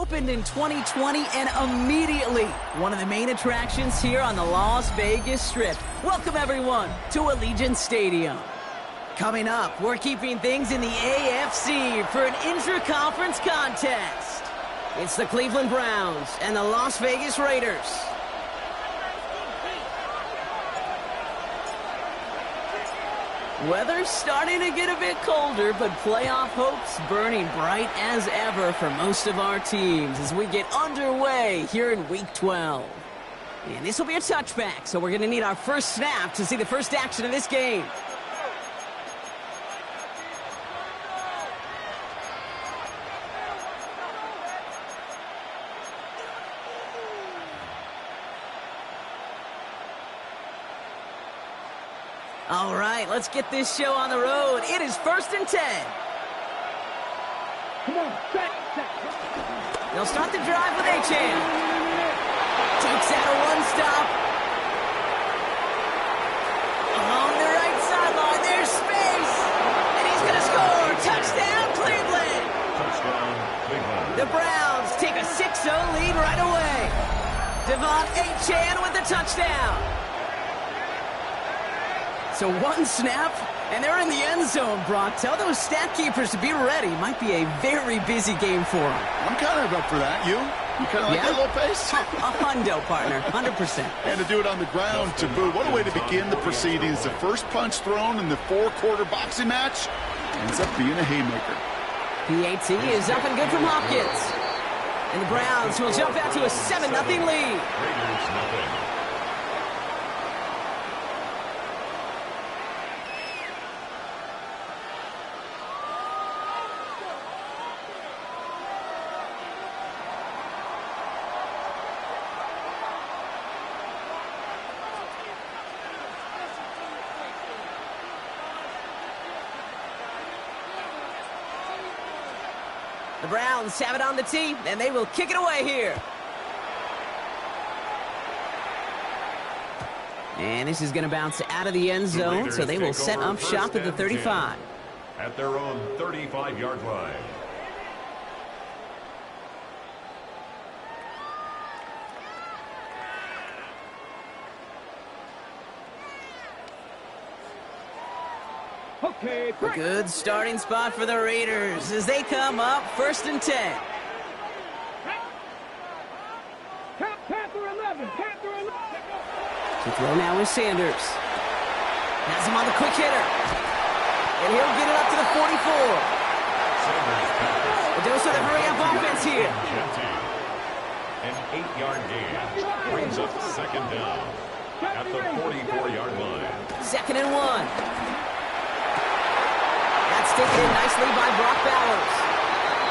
opened in 2020 and immediately one of the main attractions here on the Las Vegas Strip. Welcome, everyone, to Allegiant Stadium. Coming up, we're keeping things in the AFC for an intra-conference contest. It's the Cleveland Browns and the Las Vegas Raiders. Weather's starting to get a bit colder, but playoff hopes burning bright as ever for most of our teams as we get underway here in Week 12. And this will be a touchback, so we're going to need our first snap to see the first action of this game. All right, let's get this show on the road. It is 1st and 10. Come on, set. They'll start the drive with Achane. Takes out a one-stop. Along the right sideline, there's space. And he's going to score. Touchdown, Cleveland. Touchdown, Cleveland. The Browns take a 6-0 lead right away. Devon Achane with the touchdown. So one snap, and they're in the end zone, Brock. Tell those stat keepers to be ready. Might be a very busy game for them. I'm kind of up for that. You kind of like that little pace? A hundo, partner, 100%. And to do it on the ground, to boot. What a way to begin the proceedings. The first punch thrown in the 4-quarter boxing match ends up being a haymaker. PAT is up and good from Hopkins. And the Browns will jump out to a 7-0 lead. Raiders, nothing. The Browns have it on the tee, and they will kick it away here. And this is going to bounce out of the end zone, so they will set up shop at the 35. At their own 35-yard line. Okay, A good starting spot for the Raiders as they come up 1st and 10. Panther 11. To throw now with Sanders. Has him on the quick hitter. And he'll get it up to the 44. A dose of the hurry-up offense here. An 8-yard gain brings up 2nd down at the 44-yard line. 2nd and 1. That's taken in nicely by Brock Bowers.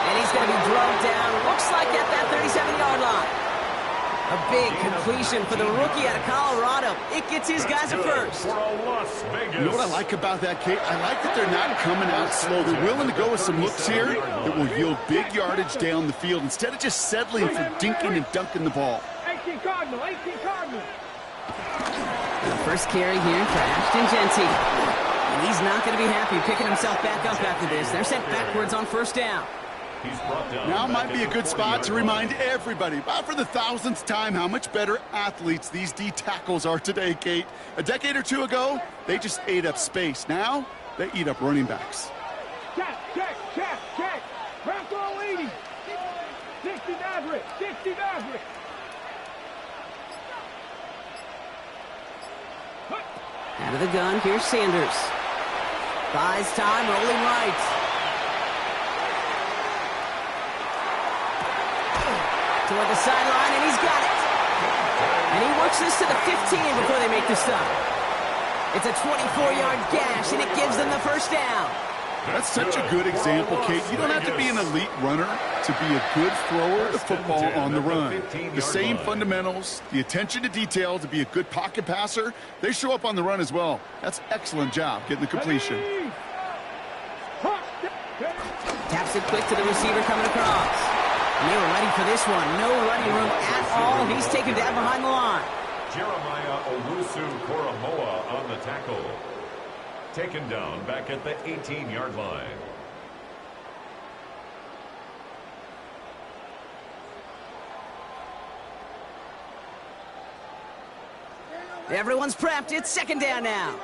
And he's going to be drugged down, looks like at that 37-yard line. A big completion for the rookie out of Colorado. It gets his guys a first. You know what I like about that, Kate? I like that they're not coming out slow. They're willing to go with some looks here that will yield big yardage down the field instead of just settling for dinking and dunking the ball. 18 Cardinal. The first carry here for Ashton Genty. And he's not going to be happy picking himself back up after this. They're sent backwards on 1st down. Now might be a good spot to remind everybody, about for the 1000th time, how much better athletes these D tackles are today, Kate. A decade or two ago, they just ate up space. Now, they eat up running backs. Check. Rambo 80. 60 Maverick. Out of the gun, here's Sanders. Buys time, rolling right. Toward the sideline, and he's got it. And he works this to the 15 before they make the stop. It's a 24-yard gash, and it gives them the 1st down. That's such a good example, Kate. You don't have to be an elite runner to be a good thrower of the football on the run. The same fundamentals, the attention to detail to be a good pocket passer, they show up on the run as well. That's excellent job getting the completion. Taps it quick to the receiver coming across. And they were ready for this one. No running room at all. He's taken down behind the line. Jeremiah Owusu-Koramoah on the tackle. Taken down back at the 18-yard line. Everyone's prepped. It's second down now.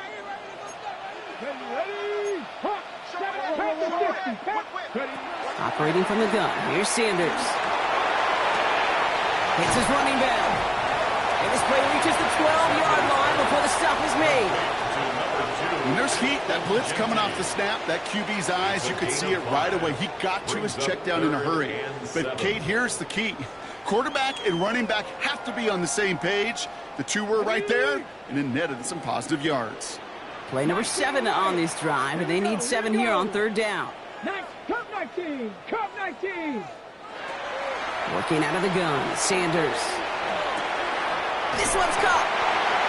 Operating from the gun. Here's Sanders. Hits his running back. And this play reaches the 12-yard line before the stop is made. When there's heat, that blitz coming off the snap, that QB's eyes, you could see it right away. He got to his check down in a hurry. But, Kate, here's the key. Quarterback and running back have to be on the same page. The two were right there, and it netted some positive yards. Play number 7 on this drive, and they need 7 here on third down. Cup 19! Cup 19! Working out of the gun, Sanders. This one's caught.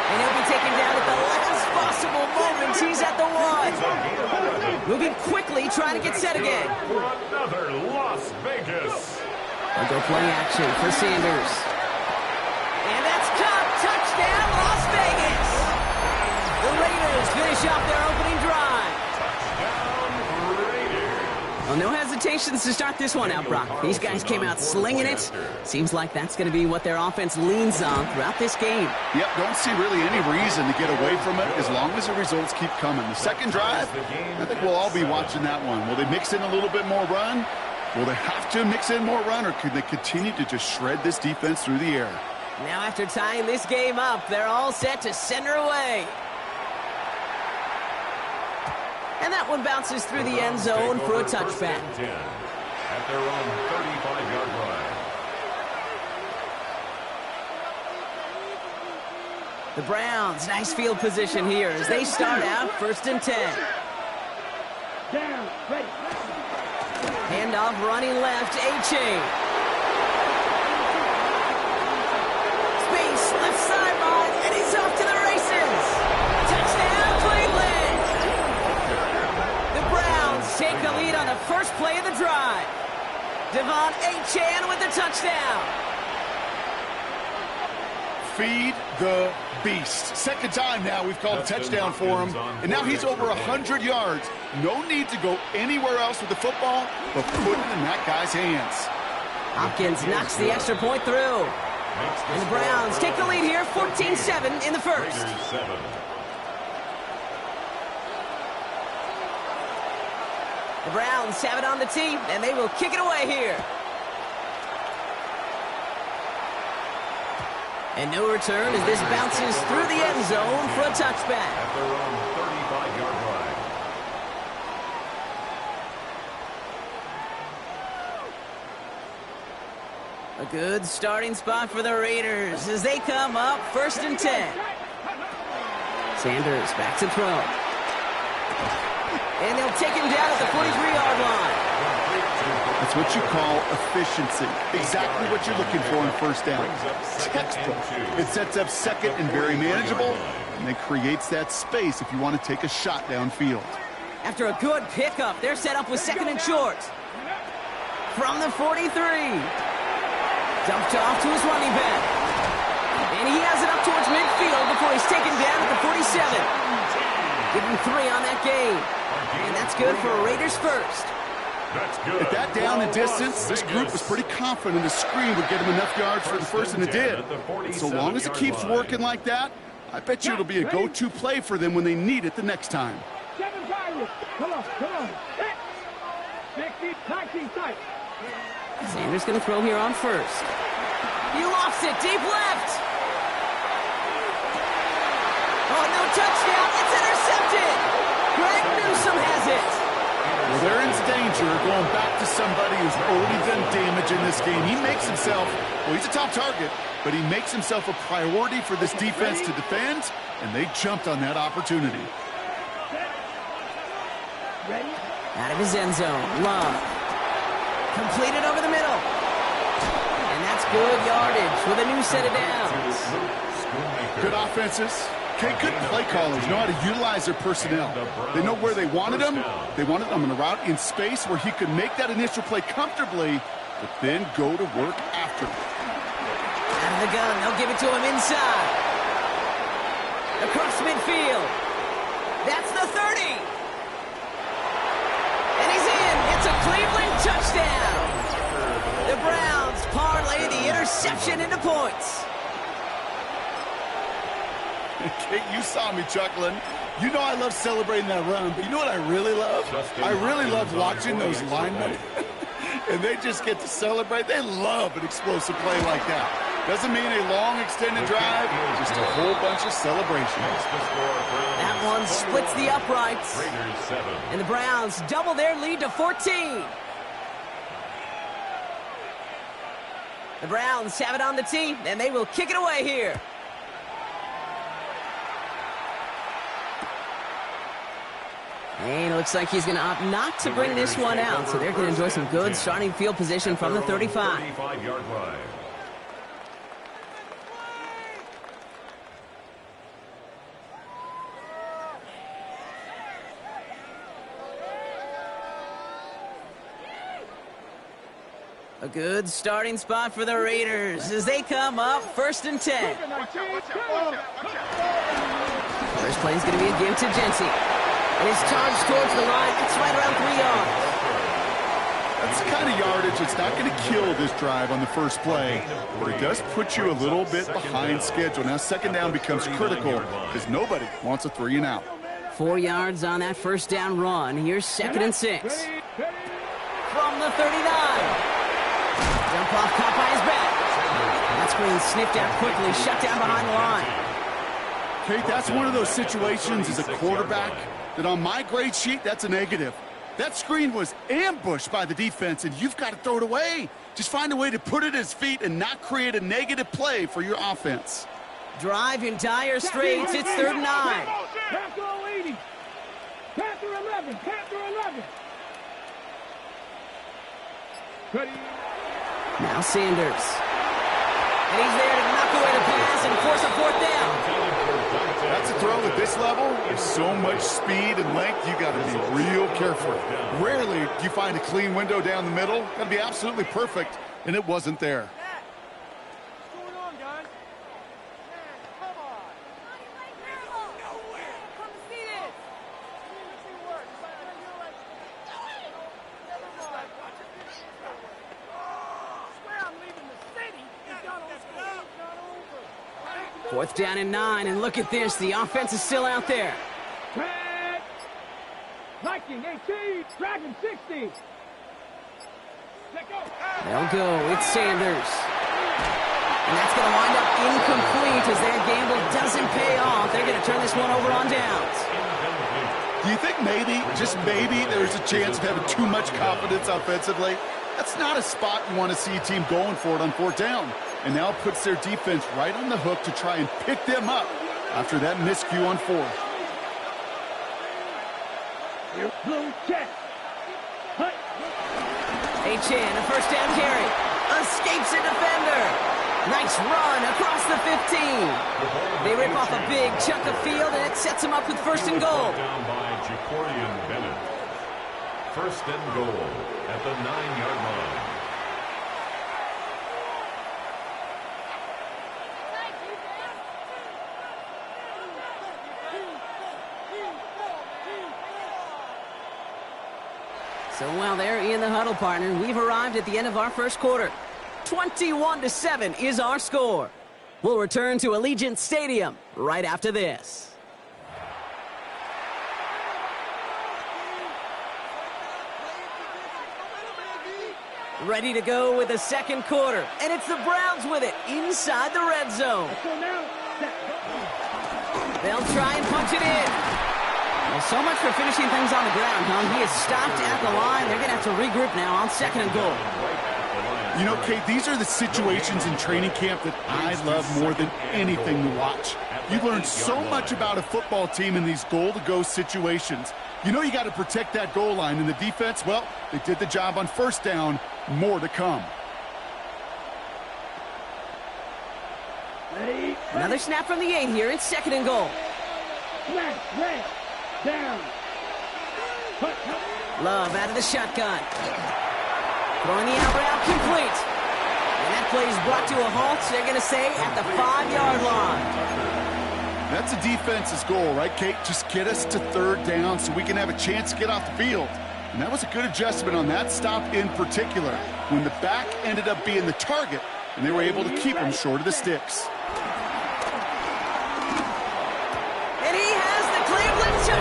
And he'll be taken down at the last possible moment. He's at the 1. Moving quickly, trying to get set again. For another Las Vegas. They'll go play action for Sanders. And that's caught. Touchdown, Las Vegas. The Raiders finish off their opening drive. Well, no hesitations to start this one out, Brock. These guys came out slinging it. Seems like that's going to be what their offense leans on throughout this game. Yep, don't see really any reason to get away from it as long as the results keep coming. The second drive, I think we'll all be watching that one. Will they mix in a little bit more run? Will they have to mix in more run, or could they continue to just shred this defense through the air? Now after tying this game up, they're all set to send her away. And that one bounces through the end zone for a touchback. At their own 35-yard line. The Browns, nice field position here as they start out 1st and 10. Down, ready. Handoff running left, A-Chain. Space, left sideline, and he's off to the races. Touchdown, Cleveland. The Browns take the lead on the first play of the drive. Devon A-Chan with the touchdown. Feed the beast. Second time now we've called a touchdown for him, and now he's over 100 yards. No need to go anywhere else with the football, but put it in that guy's hands. Hopkins knocks the extra point through. And the Browns take the lead here, 14-7 in the first. The Browns have it on the tee, and they will kick it away here. And no return as this bounces through the end zone for a touchback. At their own 35-yard line. A good starting spot for the Raiders as they come up 1st and 10. Sanders back to throw. And they'll take him down at the 43-yard line. That's what you call efficiency. Exactly what you're looking for in first down. Textbook. It sets up second and very manageable, and it creates that space if you want to take a shot downfield. After a good pickup, they're set up with 2nd and short. From the 43. Dumped off to his running back. And he has it up towards midfield before he's taken down at the 47. Give him 3 on that game. And that's good for Raiders first. At that down and distance, this group was pretty confident the screen would get him enough yards for the first, and it did. So long as it keeps working like that, I bet you it'll be a go-to play for them when they need it the next time. 7 Pirates. Come on. 60, 19 tight. Sanders going to throw here on first. He lofts it deep left. Oh, no touchdown. It's intercepted. Greg Newsome has it. Well, they're in danger going back to somebody who's already done damage in this game. He makes himself, well, he's a top target, but he makes himself a priority for this defense to defend, and they jumped on that opportunity. Out of his end zone, Love. Completed over the middle. And that's good yardage with a new set of downs. Good offenses. Okay, good play callers know how to utilize their personnel. They know where they wanted him. They wanted him on a route in space where he could make that initial play comfortably, but then go to work after. Out of the gun, they'll give it to him inside. Across midfield. That's the 30. And he's in. It's a Cleveland touchdown. The Browns parlay the interception into points. Kate, you saw me chuckling. You know I love celebrating that run, but you know what I really love? I really love watching those linemen, and they just get to celebrate. They love an explosive play like that. Doesn't mean a long extended drive, just a whole bunch of celebrations. That one splits the uprights. And the Browns double their lead to 14. The Browns have it on the tee, and they will kick it away here. And it looks like he's going to opt not to bring this one out, so they're going to enjoy some good starting field position from the 35. 35-yard line. A good starting spot for the Raiders as they come up 1st and 10. First play is going to be a give to Jency. And he's charged towards the line. It's right around 3 yards. That's the kind of yardage that's not going to kill this drive on the first play, but it does put you a little bit behind schedule. Now, second down becomes critical because nobody wants a 3 and out. 4 yards on that first down run. Here's 2nd and 6. From the 39. Jump off, caught by his back. That screen sniffed out quickly, shut down behind the line. Kate, that's one of those situations as a quarterback that on my grade sheet, that's a negative. That screen was ambushed by the defense, and you've got to throw it away. Just find a way to put it at his feet and not create a negative play for your offense. Drive in dire straits. It's 3rd and 9. Panther 80. Panther 11. Panther 11. Now Sanders. And he's there to knock away the pass and force a 4th down. That's a throw at this level. There's so much speed and length, you got to be real careful. Rarely do you find a clean window down the middle. Got to be absolutely perfect, and it wasn't there. What's going on, guys? Come on. Come see this. See this work. Swear I'm leaving the city. It's not over. 4th down and 9, and look at this. The offense is still out there. Tag. Viking 18. Dragon 60. Let go. They'll go. It's Sanders. And that's going to wind up incomplete as their gamble doesn't pay off. They're going to turn this one over on downs. Do you think maybe, just maybe, there's a chance of having too much confidence offensively? That's not a spot you want to see a team going for it on 4th down. And now it puts their defense right on the hook to try and pick them up after that miscue on 4th. Blue check. H.N., a 1st down carry. Escapes a defender. Nice run across the 15. They rip off a big chunk of field, and it sets them up with 1st and goal. Down by Jacorian Bennett. 1st and goal at the 9-yard line. So while they're in the huddle, partner, we've arrived at the end of our first quarter. 21-7 is our score. We'll return to Allegiant Stadium right after this. Ready to go with the 2nd quarter, and it's the Browns with it inside the red zone. They'll try and punch it in. Well, so much for finishing things on the ground, huh? He is stopped at the line. They're going to have to regroup now on 2nd and goal. You know, Kate, these are the situations in training camp that I love more than anything to watch. You learn so much about a football team in these goal-to-go situations. You know you got to protect that goal line, and the defense, well, they did the job on 1st down. More to come. Another snap from the 8 here. It's 2nd and goal. Down. Love out of the shotgun. Throwing the out route complete. And that play is brought to a halt, so they're going to say at the 5-yard line. That's a defense's goal, right, Kate? Just get us to 3rd down so we can have a chance to get off the field. And that was a good adjustment on that stop in particular, when the back ended up being the target, and they were able to keep him short of the sticks.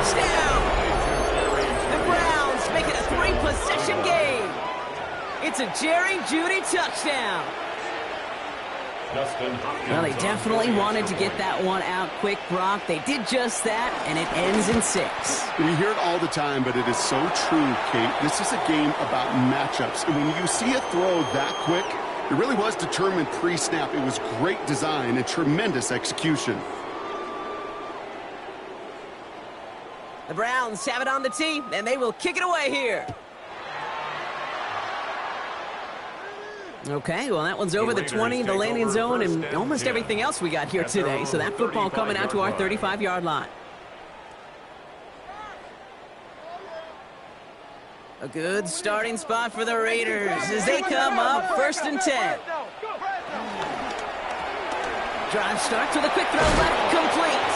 touchdown! The Browns make it a 3-possession game. It's a Jerry Jeudy touchdown. Well, they definitely wanted to get that one out quick, Brock. They did just that, and it ends in 6. We hear it all the time, but it is so true, Kate. This is a game about matchups. And when you see a throw that quick, it really was determined pre-snap. It was great design and tremendous execution. The Browns have it on the tee, and they will kick it away here. Okay, well, that one's over the 20, the landing zone, and almost everything else we got here today. So that football coming out to our 35-yard line. A good starting spot for the Raiders as they come up 1st and 10. Drive starts with a quick throw left, complete.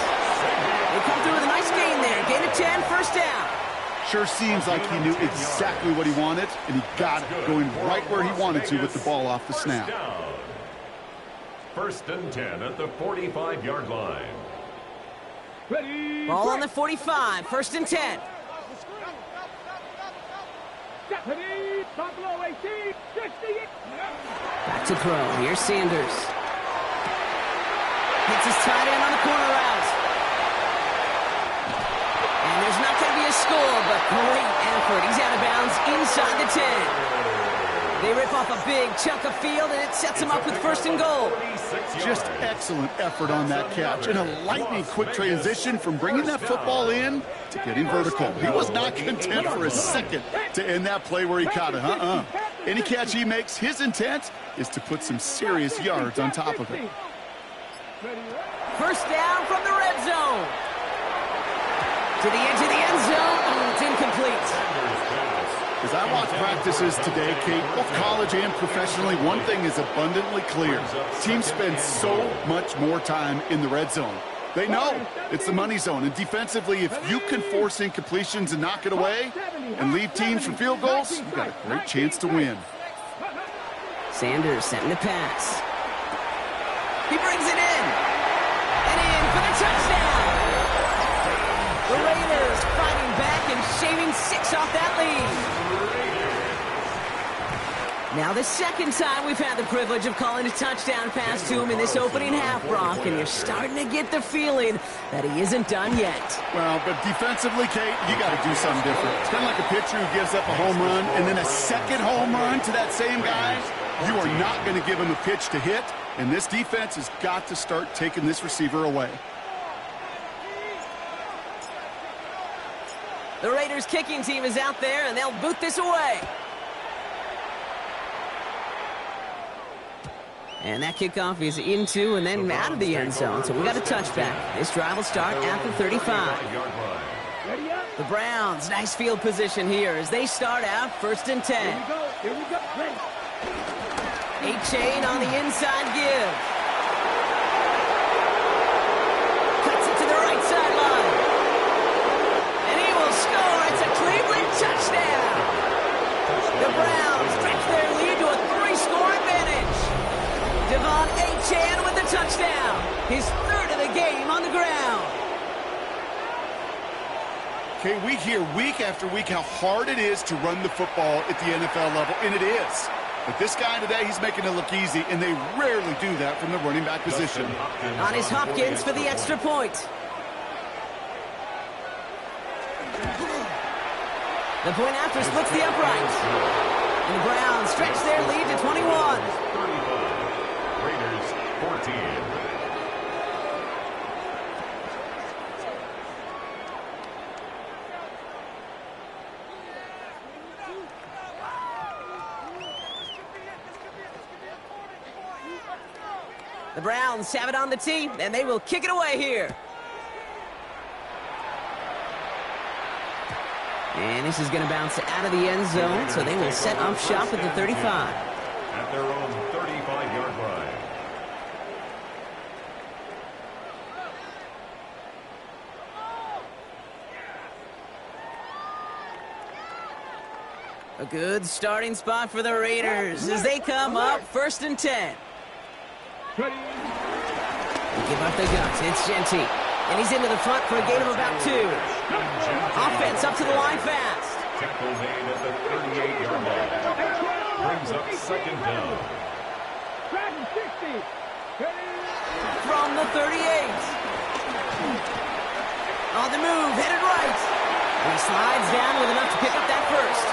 They come through with a nice gain there. Gain of 10, 1st down. Sure seems like he knew exactly what he wanted, and he got it, going right where he wanted to with the ball off the snap. 1st and 10 at the 45-yard line. Ball on the 45, 1st and 10. Back to throw. Here's Sanders. Hits his tight end on the corner route. And there's not going to be a score, but great effort. He's out of bounds inside the 10. They rip off a big chunk of field, and it sets him up with 1st and goal. Just excellent effort on that catch, and a lightning quick transition from bringing that football in to getting vertical. He was not content for a second to end that play where he caught it. Any catch he makes, his intent is to put some serious yards on top of it. 1st down from the red zone. To the edge of the end zone. Oh, it's incomplete. As I watch practices today, Kate, both college and professionally, one thing is abundantly clear. Teams spend so much more time in the red zone. They know it's the money zone. And defensively, if you can force incompletions and knock it away and leave teams from field goals, you've got a great chance to win. Sanders setting the pass. He brings it in. And in for the touchdown. The Raiders fighting back and shaving 6 off that lead. Now the second time we've had the privilege of calling a touchdown pass to him in this opening half, Brock, and you're starting to get the feeling that he isn't done yet. Well, but defensively, Kate, you got to do something different. It's kind of like a pitcher who gives up a home run and then a second home run to that same guy. You are not going to give him a pitch to hit, and this defense has got to start taking this receiver away. The Raiders kicking team is out there, and they'll boot this away. And that kickoff is into and then out of the end zone, so we got a touchback. This drive will start at the 35. The Browns, nice field position here as they start out 1st and 10. Here we go. Ready. A-chain on the inside give. Cuts it to the right sideline. And he will score. It's a Cleveland touchdown. The Browns stretch their lead to a 3-score advantage. Devon A-chain with the touchdown. His 3rd of the game on the ground. Okay, we hear week after week how hard it is to run the football at the NFL level, and it is. But this guy today, he's making it look easy, and they rarely do that from the running back position. On his Hopkins for the extra point. The point after splits the upright. And the Browns stretch their lead to 21. 35. Raiders 14. The Browns have it on the tee, and they will kick it away here. And this is going to bounce out of the end zone, so they will set up shop at the 35. At their own 35-yard line. A good starting spot for the Raiders as they come up 1st and 10. They give up the guts. It's Genty. And he's into the front for a gain of about 2. Offense up to the line fast. Tackle made at the 38-yard line. Brings up second down. From the 38. On the move, headed right. And he slides down with enough to pick up that first.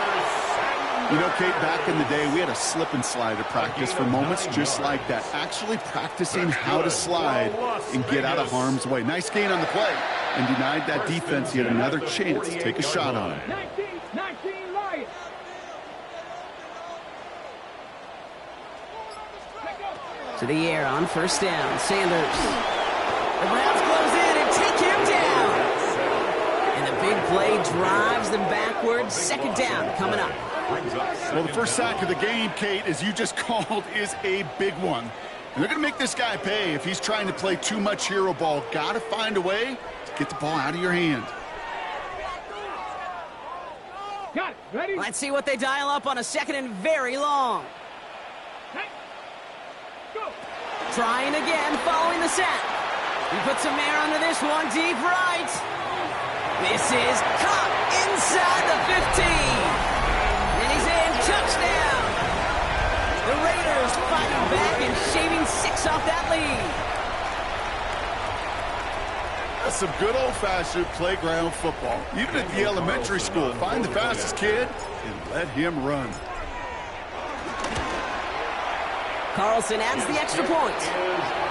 You know, Kate, back in the day, we had a slip and slide at practice for moments just like that. Actually practicing how to slide and get out of harm's way. Nice gain on the play. And denied that defense yet another chance to take a shot on it. 19 Lions. To the air on first down. Sanders. The Browns close in and take him down. And the big play drives them backwards. Second down coming up. Well, the first sack of the game, Kate, as you just called, is a big one. And they're going to make this guy pay if he's trying to play too much hero ball. Got to find a way to get the ball out of your hand. Got it. Ready? Let's see what they dial up on a second and very long. Go. Trying again, following the set. He puts some air under this one, deep right. This is caught inside the 15. And he's in, touchdown. The Raiders fighting back and shaving 6 off that lead. That's some good old-fashioned playground football. Even at the elementary school, find the fastest kid and let him run. Carlson adds the extra point.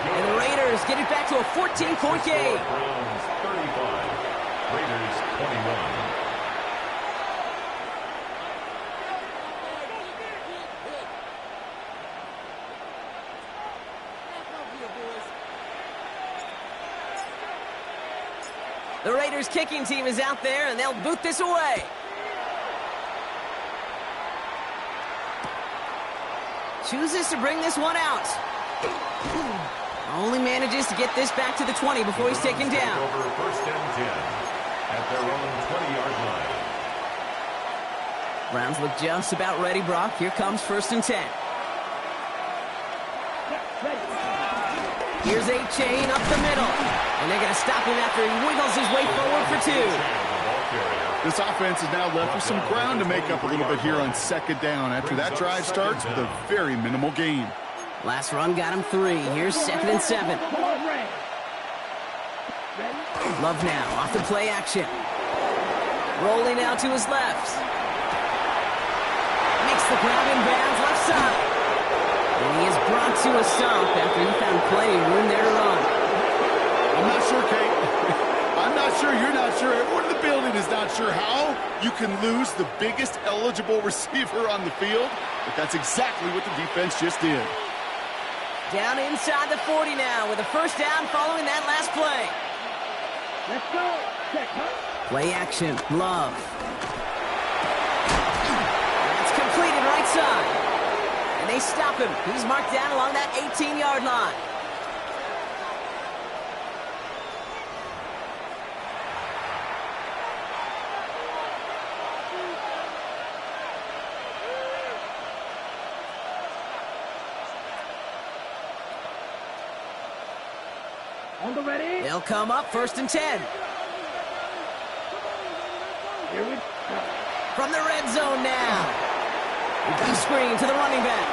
And the Raiders get it back to a 14-point game. Browns 35, Raiders 21. The Raiders kicking team is out there, and they'll boot this away. Chooses to bring this one out. Only manages to get this back to the 20 before he's taken down. Over first and 10 at their own 20-yard line. Browns look just about ready, Brock. Here comes first and 10. Here's a chain up the middle. And they're going to stop him after he wiggles his way forward for 2. This offense is now left with some ground to make up a little bit here on second down after that drive starts with a very minimal gain. Last run got him 3. Here's second and 7. Love now off the play action. Rolling out to his left. Makes the grab in bounds left side. And he is brought to a stop after he found plenty of room there to run. I'm not sure, Kate. I'm not sure. You're not sure. Everyone in the building is not sure how you can lose the biggest eligible receiver on the field. But that's exactly what the defense just did. Down inside the 40 now with a first down following that last play. Let's go. Check, huh? Play action. Love. It's completed right side. And they stop him. He's marked down along that 18-yard line. On the ready. They'll come up first and 10. Here we go. From the red zone now. Big screen to the running back.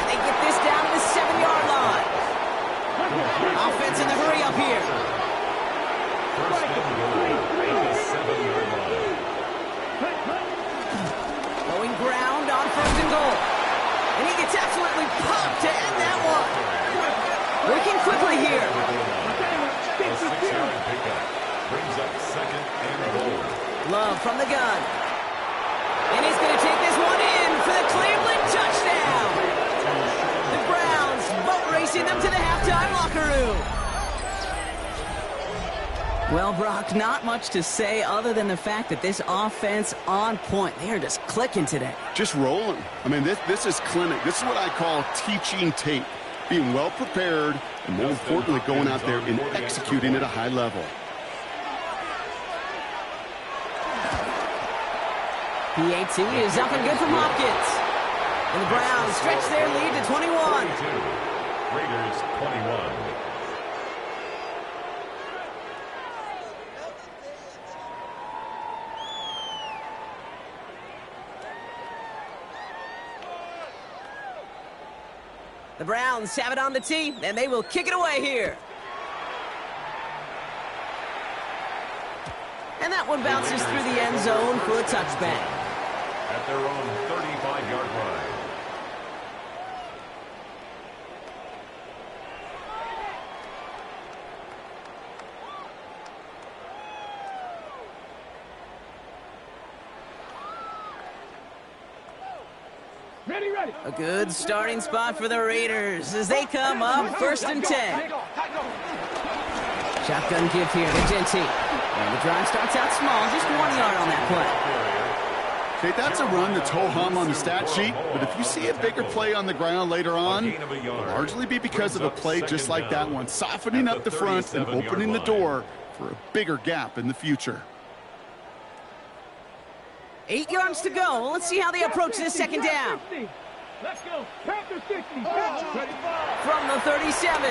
And they get this down to the 7-yard line. Offense in the hurry up here. First and goal at the 7-yard line. Going ground on first and goal. And he gets absolutely pumped to end that one. Working quickly here. A 6-yard pickup brings up second and goal. Love from the gun. And he's going to take this one in for the Cleveland touchdown. The Browns boat racing them to the halftime locker room. Well, Brock, not much to say other than the fact that this offense on point. They are just clicking today. Just rolling. I mean, this is clinic. This is what I call teaching tape. Being well prepared, and more importantly, going out there and executing at a high level. PAT is up and good from Hopkins. And the Browns stretch their lead to 21. 22. Raiders 21. The Browns have it on the tee, and they will kick it away here. And that one bounces through the end zone for a touchback. At their own 35-yard line. Ready. A good starting spot for the Raiders as they come up 1st and 10. Shotgun give here to Genty. And the drive starts out small, just 1 yard on that play. Okay, that's a run that's ho-hum on the stat sheet, but if you see a bigger play on the ground later on, it'll largely be because of a play just like that one, softening up the front and opening the door for a bigger gap in the future. 8 yards to go. Let's see how they approach this second down. Let's go. Panther 60. From the 37.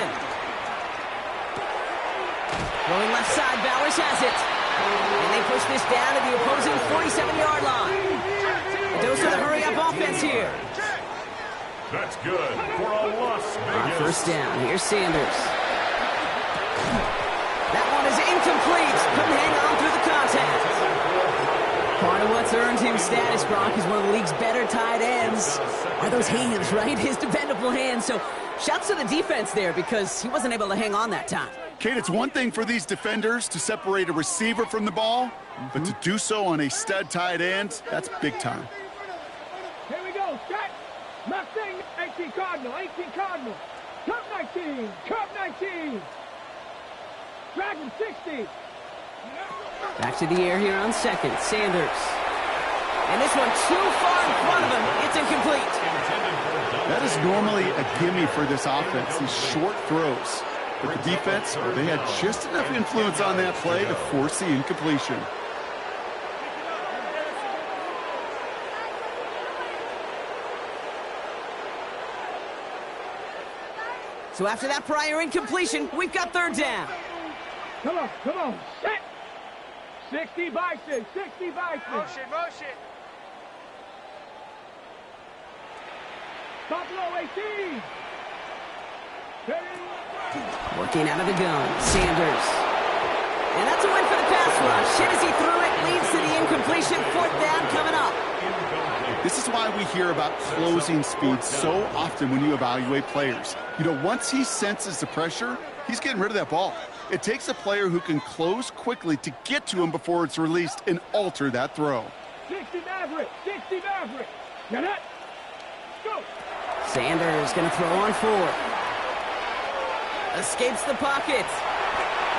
Going left side, Bowers has it. And they push this down to the opposing 47-yard line. A dose of the hurry-up offense here. That's good for a Las On Vegas. 1st down, here's Sanders. That one is incomplete. Couldn't hang on through the contact. Part of what's earned him status, Brock, is one of the league's better tight ends. Are those hands, right? His dependable hands. So shouts to the defense there because he wasn't able to hang on that time. Kate, it's one thing for these defenders to separate a receiver from the ball, but to do so on a stud tight end, that's big time. Here we go. Set. Mustang 18 Cardinal. 18 Cardinal. Cup 19. Cup 19. Dragon 60. Back to the air here on 2nd. Sanders. And this one too far in front of him. It's incomplete. That is normally a gimme for this offense, these short throws. But the defense, well, they had just enough influence on that play to force the incompletion. So after that prior incompletion, we've got 3rd down. Come on. Set. 60 Bison. 60 Bison. Motion. Stop low 18. Working out of the gun, Sanders. And that's a win for the pass rush. Hit as he threw it, leads to the incompletion. 4th down coming up. This is why we hear about closing speed so often when you evaluate players. You know, once he senses the pressure, he's getting rid of that ball. It takes a player who can close quickly to get to him before it's released and alter that throw. 60 Maverick. 60 Maverick. Get it. Go. Sanders going to throw on 4th. Escapes the pocket.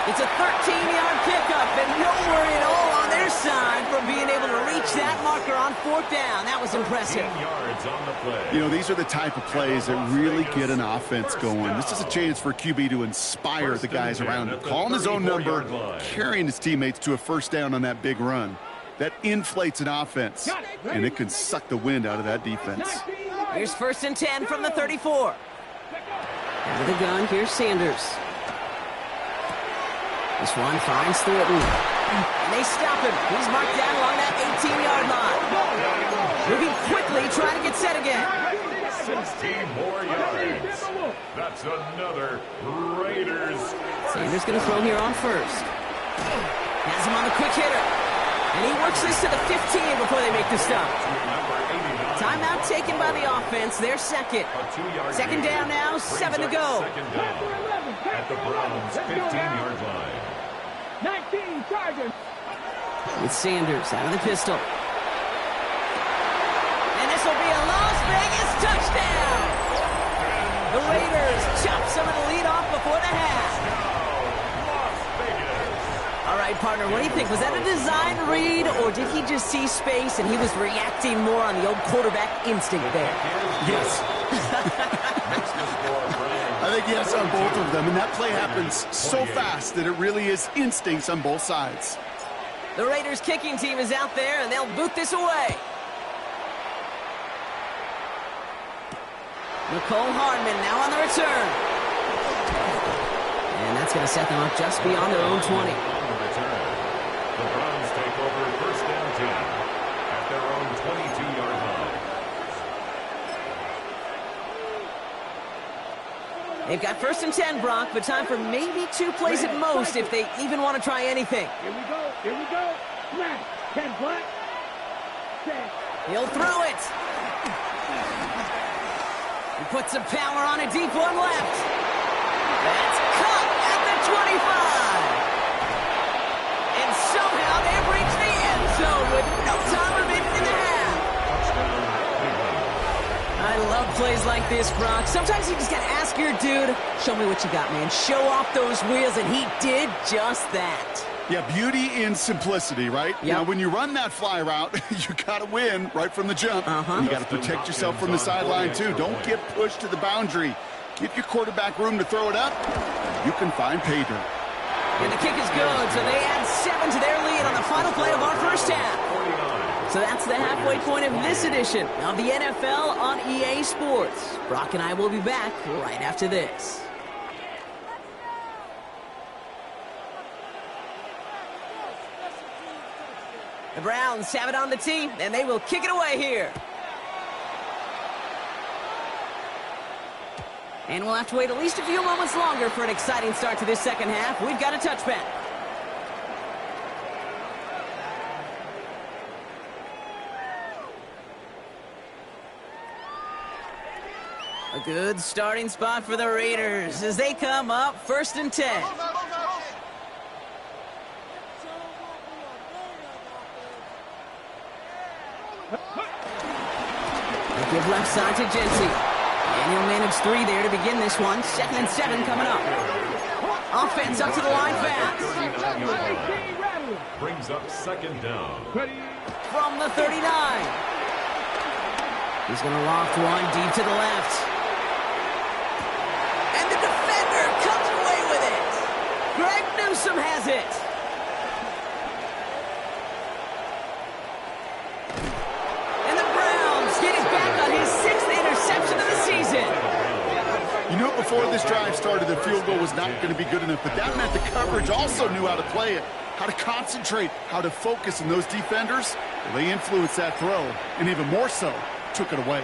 It's a 13-yard pickup, and no worry at all on their side from being able to reach that marker on 4th down. That was impressive. Yards on the play. You know, these are the type of plays that really get an offense going. This is a chance for QB to inspire the guys around him. Calling his own number, carrying his teammates to a 1st down on that big run. That inflates an offense, and it can suck the wind out of that defense. Here's 1st and 10 from the 34. Out of the gun, here's Sanders. This one finds Thornton. And they stop him. He's marked down along that 18-yard line. Moving quickly, trying to get set again. 16 more yards. That's another Raiders. Sanders going to throw here on 1st. Has him on the quick hitter. And he works this to the 15 before they make the stop. Timeout taken by the offense. They're 2nd. 2nd down now, 7 to go. At the Browns' 15-yard line. 19 Tigers. With Sanders out of the pistol. And this will be a Las Vegas touchdown. The Raiders chop some of the lead off before the half. All right, partner, what do you think? Was that a design read, or did he just see space and he was reacting more on the old quarterback instinct there? Yes. I think yes on both of them, and that play happens so fast that it really is instincts on both sides. The Raiders kicking team is out there, and they'll boot this away. Nicole Hardman now on the return. And that's going to set them up just beyond their own 20. The Browns take over 1st down 10 at their own 22-yard line. They've got 1st and 10, Brock, but time for maybe 2 plays at most if they even want to try anything. Here we go. Here we go. Smash. 10 black. 10. He'll throw it. He puts some power on a deep one left. That's caught at the 25. And somehow they've reached the end zone with no time remaining in the half. I love plays like this, Brock. Sometimes you just got to ask your dude, show me what you got, man. Show off those wheels, and he did just that. Yeah, beauty in simplicity, right? Yep. Now, when you run that fly route, you got to win right from the jump. You got to protect yourself from the sideline, too. Don't get pushed to the boundary. Give your quarterback room to throw it up. You can find pay dirt. And the kick is good, so they add 7 to their lead on the final play of our first half. So that's the halfway point of this edition of the NFL on EA Sports. Brock and I will be back right after this. The Browns have it on the tee, and they will kick it away here. And we'll have to wait at least a few moments longer for an exciting start to this second half. We've got a touchback. A good starting spot for the Raiders as they come up 1st and 10. They give left side to Jency. And he'll manage 3 there to begin this one. 2nd and 7 coming up. Offense up to the line fast. Brings up 2nd down. From the 39. He's going to loft one deep to the left. And the defender comes away with it. Greg Newsome has it. And the Browns get it back on his 6th interception of the season. You know, before this drive started, the field goal was not going to be good enough, but that meant the coverage also knew how to play it, how to concentrate, how to focus, and those defenders, well, they influenced that throw, and even more so, took it away.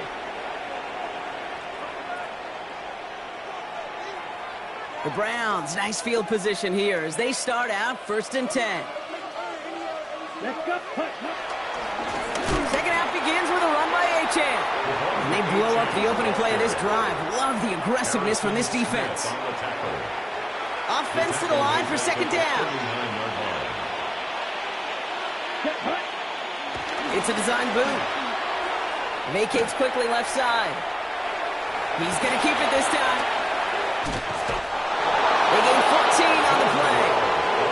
The Browns, nice field position here as they start out 1st and 10. Let's go. Second half begins with a run by Achane. And they blow up the opening play of this drive. Love the aggressiveness from this defense. Offense to the line for 2nd down. It's a design boot. Vacates quickly left side. He's going to keep it this time. They gain 14 on the play.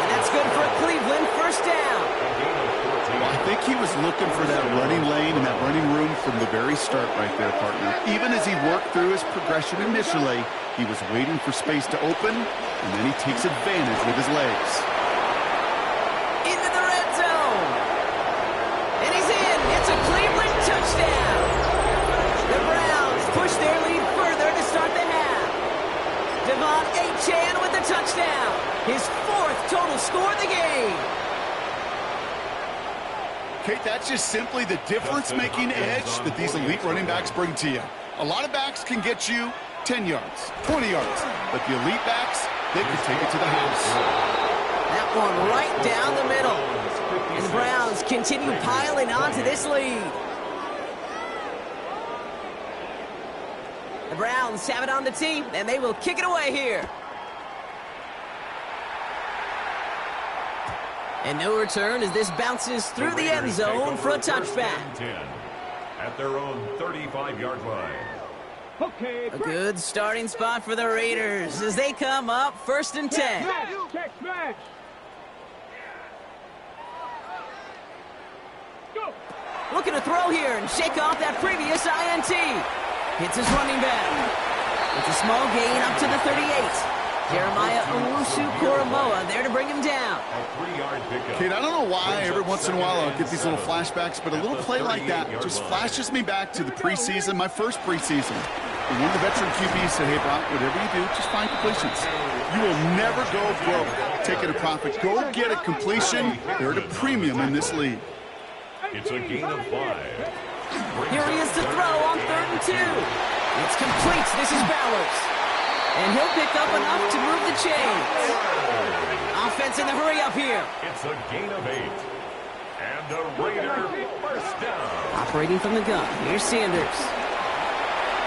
And that's good for a Cleveland 1st down. Well, I think he was looking for that running lane and that running room from the very start right there, partner. Even as he worked through his progression initially, he was waiting for space to open, and then he takes advantage with his legs. Into the red zone. And he's in. It's a Cleveland touchdown. The Browns push their lead further to start the half. Devon Achane with the touchdown. His 4th total score of the game. Kate, that's just simply the difference-making edge that these elite running backs bring to you. A lot of backs can get you 10 yards, 20 yards, but the elite backs, they can take it to the house. That one right down the middle. And the Browns continue piling on to this lead. The Browns have it on the tee, and they will kick it away here. And no return as this bounces through the end zone for a touchback. At their own 35-yard line. Okay. A good starting spot for the Raiders as they come up 1st and 10. Check smash. Go. Looking to throw here and shake off that previous INT. Hits his running back. It's a small gain up to the 38. Jeremiah Owusu-Koramoah there to bring him down. Kate, I don't know why every once in a while I'll get these little flashbacks, but a little play like that just flashes me back to the preseason, my first preseason. And one of the veteran QBs said, hey, Brock, whatever you do, just find completions. You will never go broke taking a profit. Go get a completion. They're at a premium in this league. It's a gain of 5. Here he is to throw on 3rd and 2. It's complete. This is Bowers. And he'll pick up enough to move the chains. Offense in the hurry up here. It's a gain of 8. And a Raider first down. Operating from the gun. Here's Sanders.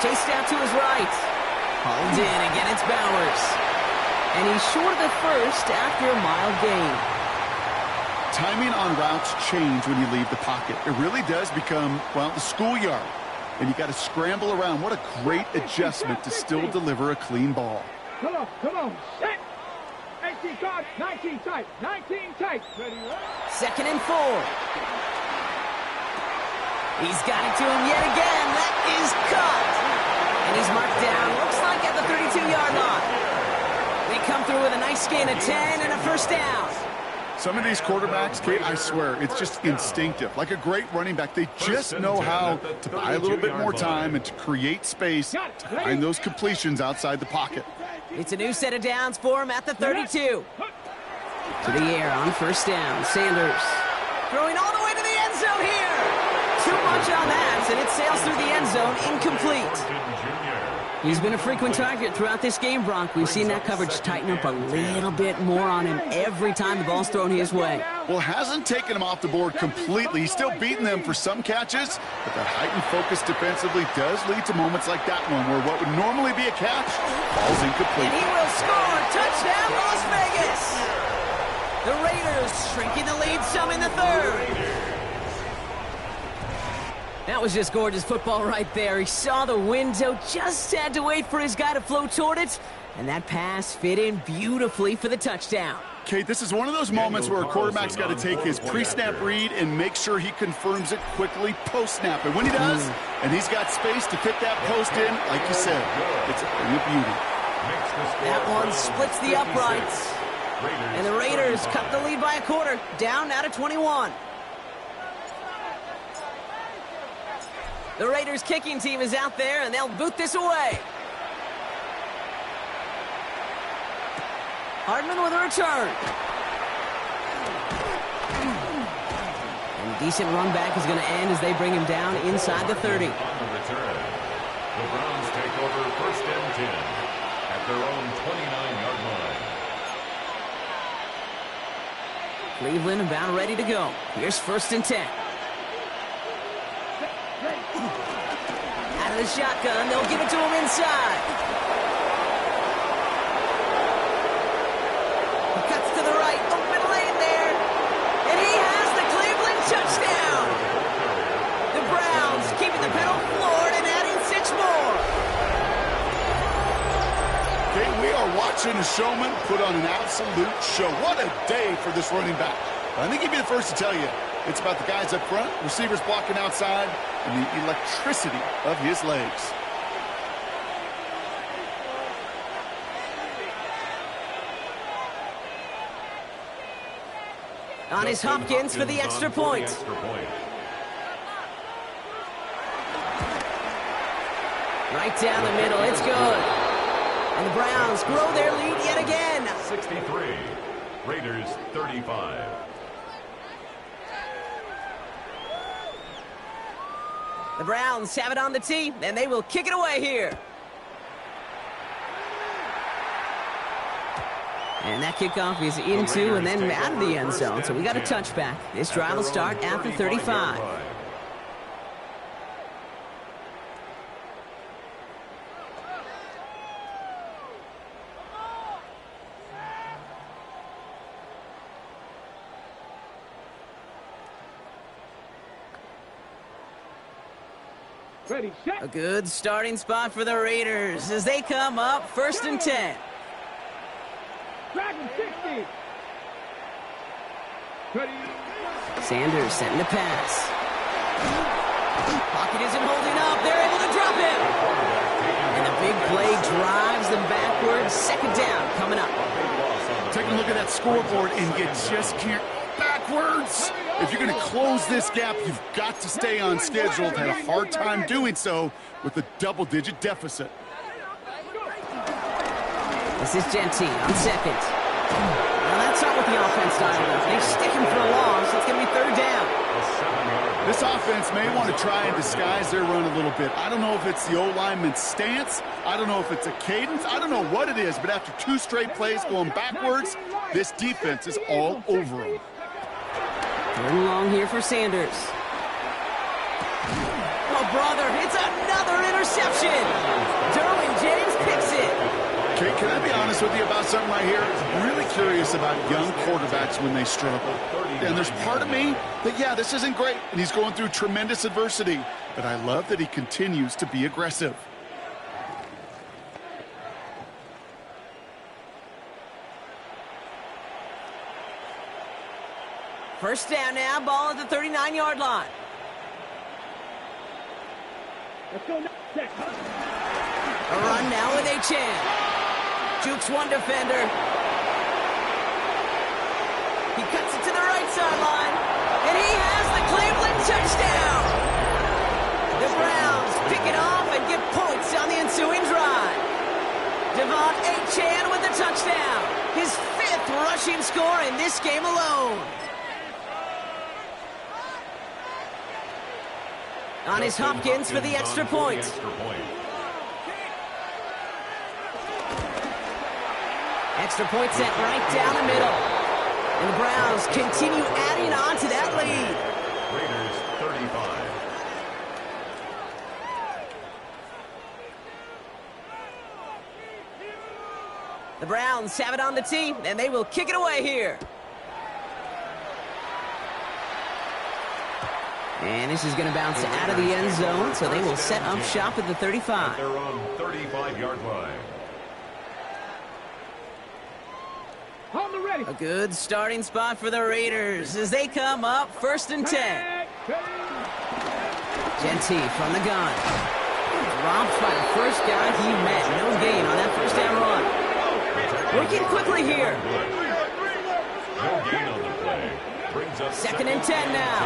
Chased out to his right. Hauled in. Again, it's Bowers. And he's short of the first after a mild gain. Timing on routes change when you leave the pocket. It really does become, well, the schoolyard. And you got to scramble around. What a great adjustment to still deliver a clean ball. Come on, set. 18 card, 19 tight, 19 tight. Ready, right? 2nd and 4. He's got it to him yet again. That is cut. And he's marked down, looks like at the 32-yard line. They come through with a nice gain of 10 and a first down. Some of these quarterbacks, Kate, I swear, it's just instinctive. Like a great running back, they just know how to buy a little bit more time and to create space to find those completions outside the pocket. It's a new set of downs for him at the 32. To the air on first down. Sanders throwing all the way to the end zone here. Too much on that, and it sails through the end zone, incomplete. He's been a frequent target throughout this game, Bronk. We've seen that coverage tighten up a little bit more on him every time the ball's thrown his way. Well, hasn't taken him off the board completely. He's still beating them for some catches, but that heightened focus defensively does lead to moments like that one where what would normally be a catch falls incomplete. And he will score. Touchdown, Las Vegas. The Raiders shrinking the lead some in the third. That was just gorgeous football right there. He saw the window, just had to wait for his guy to float toward it, and that pass fit in beautifully for the touchdown. Kate, this is one of those moments where a quarterback's got to take his pre-snap read and make sure he confirms it quickly post-snap. And when he does, and he's got space to fit that post in, like you said, it's a thing of beauty. That one splits the uprights. And the Raiders cut the lead by a quarter, down now to 21. The Raiders kicking team is out there, and they'll boot this away. Hardman with a return. And a decent run back is going to end as they bring him down inside the 30. On the return, the Browns take over 1st and 10 at their own 29-yard line. Cleveland about ready to go. Here's 1st and 10. Out of the shotgun, they'll give it to him inside. He cuts to the right, open lane there, and he has the Cleveland touchdown. The Browns keeping the pedal floored and adding 6 more. Okay, we are watching a showman put on an absolute show. What a day for this running back. I think he'd be the first to tell you. It's about the guys up front, receivers blocking outside, and the electricity of his legs. On his Hopkins for the extra point. Right down the middle, it's good. And the Browns grow their lead yet again. 63, Raiders 35. The Browns have it on the tee, and they will kick it away here. And that kickoff is into and then out of the end zone, so we got a touchback. This drive will start after 35. Ready, set. A good starting spot for the Raiders as they come up 1st and 10. Dragon 60. Ready. Sanders setting the pass. Pocket isn't holding up. They're able to drop him. And the big play drives them backwards. 2nd down coming up. Take a look at that scoreboard, and you just can't backwards. If you're going to close this gap, you've got to stay on schedule. Had a hard time doing so with a double-digit deficit. This is Genty on 2nd. Well, that's start with the offense dialed up. They stick him for a loss. It's going to be third down. This offense may want to try and disguise their run a little bit. I don't know if it's the O-lineman's stance. I don't know if it's a cadence. I don't know what it is, but after 2 straight plays going backwards, this defense is all over them. Third and long here for Sanders. Oh, brother, it's another interception. Derwin James picks it. Kate, can I be honest with you about something right here? Really curious about young quarterbacks when they struggle. And there's part of me that, yeah, this isn't great, and he's going through tremendous adversity. But I love that he continues to be aggressive. First down now, ball at the 39-yard line. Let's go next. A run now with Achane. Jukes one defender. He cuts it to the right sideline. And he has the Cleveland touchdown. The Browns pick it off and get points on the ensuing drive. Devon Achane with the touchdown. His 5th rushing score in this game alone. On his Hopkins for the extra point. Extra point set right down the middle. And the Browns continue adding on to that lead. Raiders 35. The Browns have it on the tee, and they will kick it away here. And this is going to bounce out of the end zone, so they will set up shop at the 35. They're on 35-yard line. On the ready. A good starting spot for the Raiders as they come up 1st and 10. Genty from the gun. Dropped by the first guy he met. No gain on that first down run. Working quickly here. No gain on the play. Brings up 2nd and 10 now.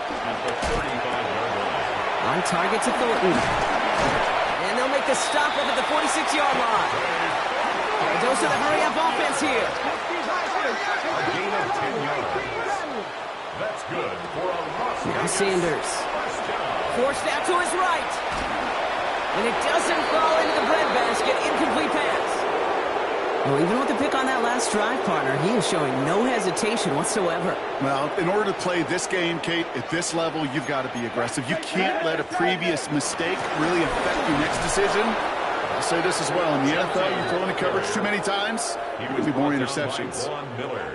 At the 35-yard line. On target to Thornton. And they'll make the stop up at the 46-yard line. A dose of the hurry-up offense here. A gain of 10 yards. That's good for a loss. Now Sanders. Forced out to his right. And it doesn't fall into the breadbasket. Incomplete pass. Well, even with the pick on that last drive, partner, he is showing no hesitation whatsoever. Well, in order to play this game, Kate, at this level, you've got to be aggressive. You can't let a previous mistake really affect your next decision. I'll say this as well. In the NFL, you throw into coverage too many times, there'll be more interceptions.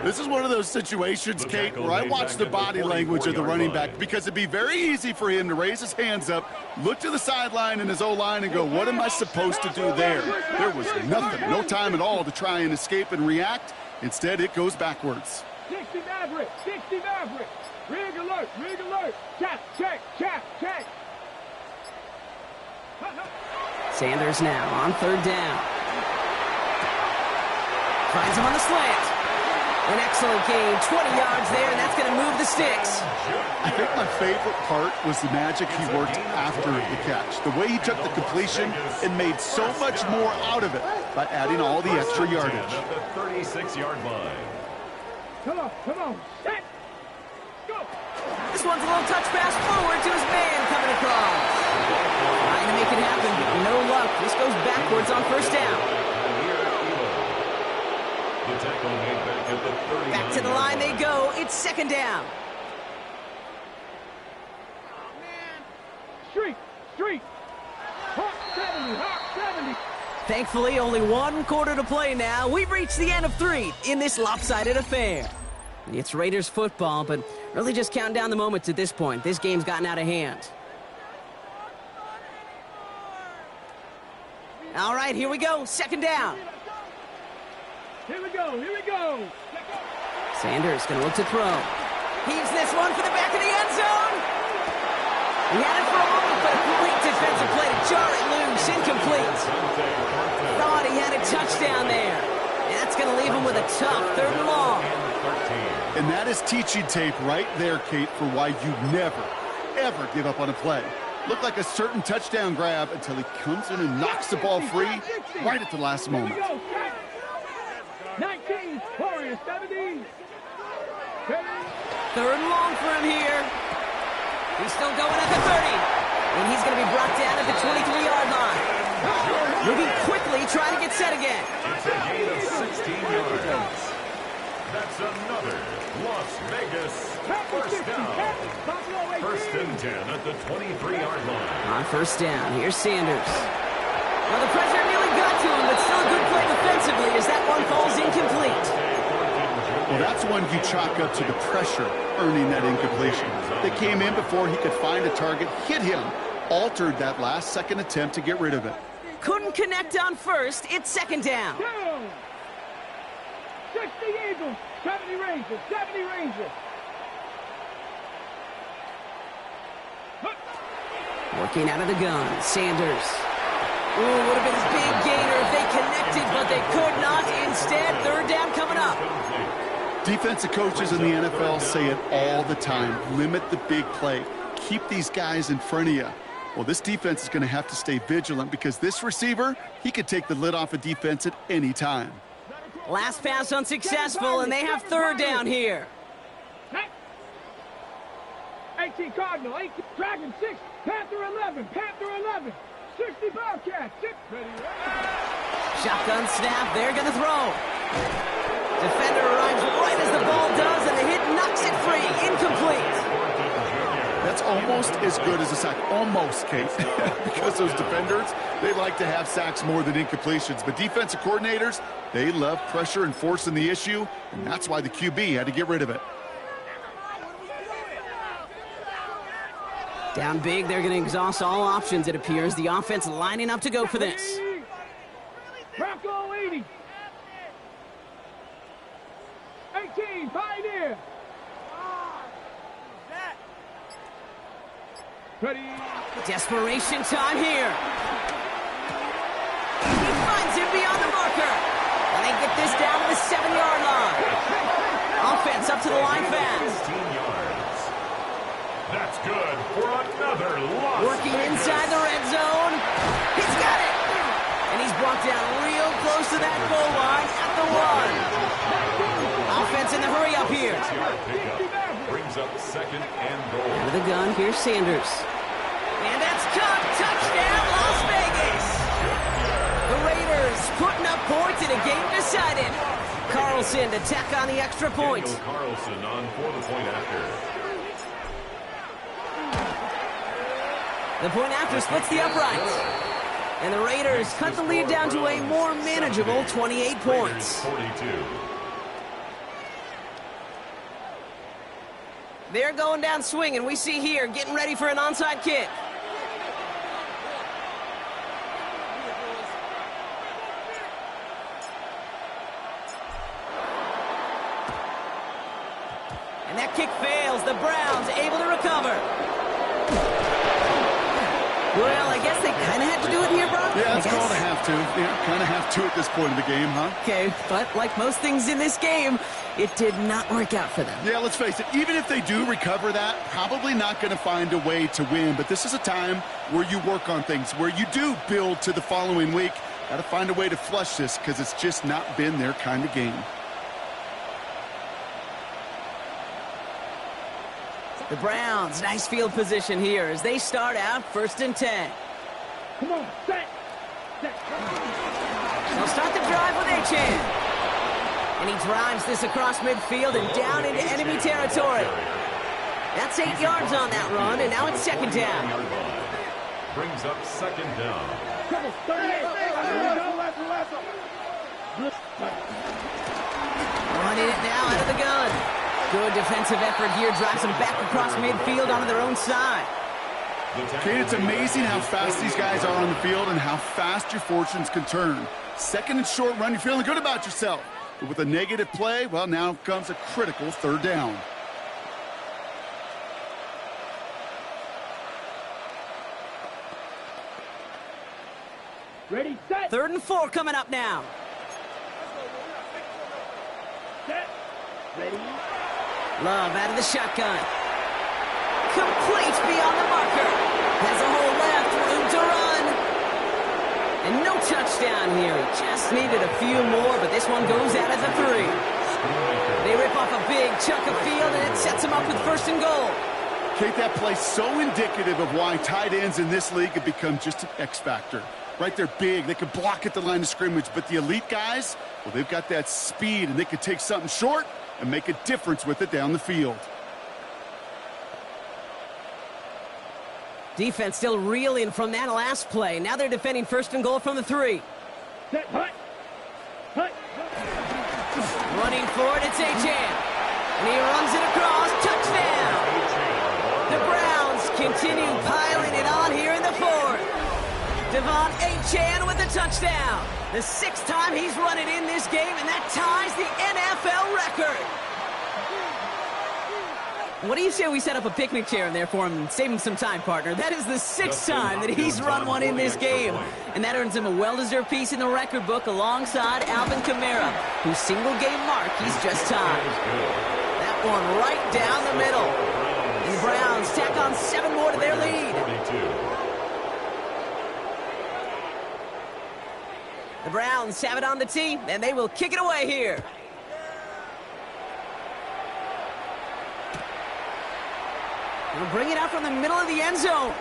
This is one of those situations, Kate, where I watch the body language of the running back because it'd be very easy for him to raise his hands up, look to the sideline in his O-line and go, what am I supposed to do there? There was nothing, no time at all to try and escape and react. Instead, it goes backwards. 60 Maverick, 60 Maverick. Rig alert, rig alert. Check, check, check, check. Sanders now on 3rd down. Finds him on the slant. An excellent gain, 20 yards there, and that's going to move the sticks. I think my favorite part was the magic he worked after the catch. The way he took the completion and made so much more out of it by adding all the extra yardage. At the 36-yard line. Come on, set, go. This one's a little touch pass forward to his man coming across. Trying to make it happen, but no luck. This goes backwards on 1st down. The tackle made back at the 39. Back to the line they go. It's 2nd down. Street. Hawk 70. Thankfully, only 1 quarter to play now. We've reached the end of 3 in this lopsided affair. It's Raiders football, but really just counting down the moments at this point. This game's gotten out of hand. All right, here we go. 2nd down. Here we go. Sanders going to look to throw. Heaves this one for the back of the end zone. He had it for a moment, but a great defensive play to jar it loose. Incomplete. Thought he had a touchdown there. And that's going to leave him with a tough 3rd and long. And that is teaching tape right there, Kate, for why you never, ever give up on a play. Looked like a certain touchdown grab until he comes in and knocks the ball free right at the last moment. 19, Warriors 17. 3rd and long for him here. He's still going at the 30. And he's going to be brought down at the 23-yard line. Moving quickly, trying to get set again. It's a gain of 16 yards. That's another Las Vegas first down. 1st and 10 at the 23-yard line. On 1st down, here's Sanders. Well, the pressure nearly got to him, but still a good play defensively as that one falls incomplete. Well, that's one you chalk up to the pressure earning that incompletion. They came in before he could find a target, hit him, altered that last-second attempt to get rid of it. Couldn't connect on 1st. It's 2nd down. 60 Eagles, 70 Rangers, 70 Rangers. Working out of the gun, Sanders. Ooh, would have been a big gainer if they connected, but they could not. Instead, 3rd down coming up. Defensive coaches in the NFL say it all the time. Limit the big play. Keep these guys in front of you. Well, this defense is going to have to stay vigilant because this receiver, he could take the lid off a defense at any time. Last pass unsuccessful, and they have 3rd down here. 18 Cardinal, 18 Dragon 6, Panther 11, Panther 11, 60 Bobcat, 6. Shotgun snap, they're going to throw. Defender arrives right as the ball does, and the hit knocks it free. Incomplete. That's almost as good as a sack. Almost, Kate. Because those defenders, they like to have sacks more than incompletions. But defensive coordinators, they love pressure and forcing the issue, and that's why the QB had to get rid of it. Down big, they're going to exhaust all options, it appears. The offense lining up to go for this. Bronco 80. 18, Pioneer. Ready. Desperation time here. He finds him beyond the marker. And they get this down to the 7-yard line. Offense up to the line fast. 15 yards. That's good for another loss. Working inside the red zone. He's got it. And he's brought down real close to that goal line at the 1. Offense in the hurry up here. Brings up 2nd and goal. With a gun, here's Sanders. And that's caught. Touchdown, Las Vegas. The Raiders putting up points in a game decided. Carlson to tack on the extra point. Daniel Carlson on for the point after. The point after splits the uprights. And the Raiders cut the lead down to a more manageable 28 points. 42. They're going down swinging. We see here getting ready for an onside kick. And that kick fails. The Browns able to recover. Well, I guess they kind of had to do it here, Brock. Yeah, it's called a have to. Yeah, kind of have to at this point in the game, huh? Okay, but like most things in this game, it did not work out for them. Yeah, let's face it, even if they do recover that, probably not going to find a way to win. But this is a time where you work on things, where you do build to the following week. Got to find a way to flush this because it's just not been their kind of game. The Browns, nice field position here as they start out 1st and 10. Come on, set. They'll start the drive with Achan. And he drives this across midfield and down into enemy territory. That's 8 yards on that run, and now it's 2nd down. Brings up 2nd down. Running it now out of the gun. Good defensive effort here. Drives them back across midfield onto their own side. Okay, it's amazing how fast these guys are on the field and how fast your fortunes can turn. 2nd and short run, you're feeling good about yourself. But with a negative play, well, now comes a critical 3rd down. Ready, set. 3rd and 4 coming up now. Set. Ready. Love out of the shotgun. Complete beyond the marker. Has a hole left, room to run. And no touch touchdown here. He just needed a few more, but this one goes out at the 3. They rip off a big chunk of field, and it sets them up with 1st and goal. Kate, that play's so indicative of why tight ends in this league have become just an X factor. Right, they're big, they can block at the line of scrimmage, but the elite guys, well, they've got that speed, and they can take something short and make a difference with it down the field. Defense still reeling from that last play. Now they're defending 1st and goal from the 3. Set, hut. Running for it, it's Achan. And he runs it across. Touchdown! The Browns continue piling it on here in the 4th. Devon Achan with a touchdown. The 6th time he's run it in this game, and that ties the NFL record. What do you say we set up a picnic chair in there for him and save him some time, partner? That is the 6th time that he's run one in this game. And that earns him a well-deserved piece in the record book alongside Alvin Kamara, whose single-game mark he's just tied. That one right down the middle. And the Browns tack on 7 more to their lead. The Browns have it on the tee, and they will kick it away here. They'll bring it out from the middle of the end zone.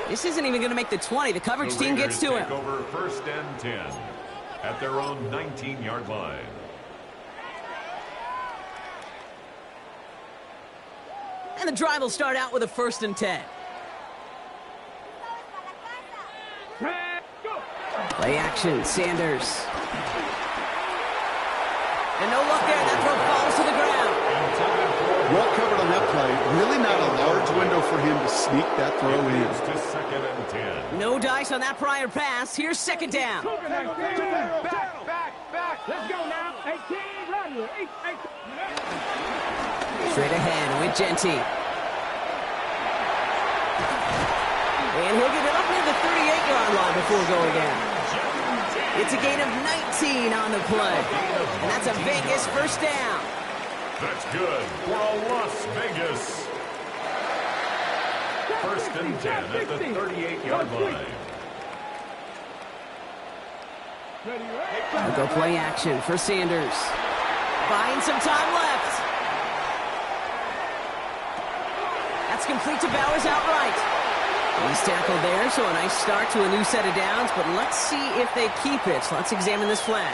This isn't even going to make the 20. The coverage team gets to him. Over 1st and 10 at their own 19-yard line. And the drive will start out with a 1st and 10. Play action, Sanders. And no luck there. That throw falls to the ground. Well covered on that play. Really not a large window for him to sneak that throw in. To 2nd and 10. No dice on that prior pass. Here's 2nd down. Back. Let's go now. 18, run. 18. Straight ahead with Genty. And he'll get it up near the 38-yard line before going down. It's a gain of 19 on the play. And that's a Vegas 1st down. That's good for a Las Vegas. 1st and 10 at the 38-yard line. They'll go play action for Sanders. Buying some time left. That's complete to Bowers outright. He's tackled there, so a nice start to a new set of downs, but let's see if they keep it. Let's examine this flag.